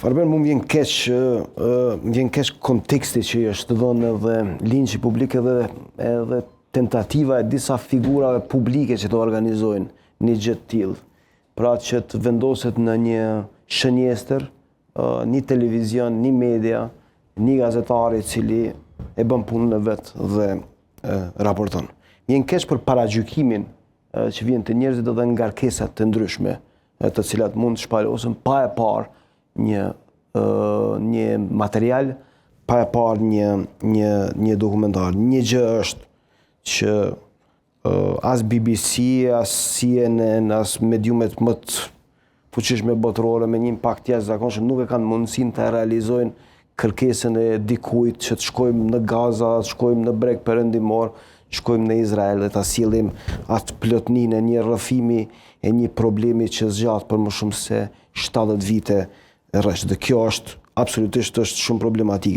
Arben, mu më vjen keq konteksti që është dhënë edhe linçi publik edhe tentativa e disa figurave publike që të organizojnë një gjë të tillë. Pra që të vendoset në një shënjestër, një televizion, një media, një gazetar i cili e bën punën e vet dhe raporton. Vjen keq për paragjykimin që vjen të njerëzit edhe ngarkesat të ndryshme, të cilat mund të shpalosen pa e parë një material, pa e parë një dokumentar. Një gjë është që as BBC, as CNN, as mediumet më të fuqishme botërore me një impakt jashtëzakonshëm nuk e kanë mundësinë të realizojnë kërkesën e dikujt që të shkojmë në Gaza, të shkojmë në breg perëndimor, të shkojmë në Izrael dhe ta sjellim atë plotninë e një rrëfimi e një problemi që zgjat për më shumë se 70 vite rresht. Dhe kjo është absolutisht shumë problematike.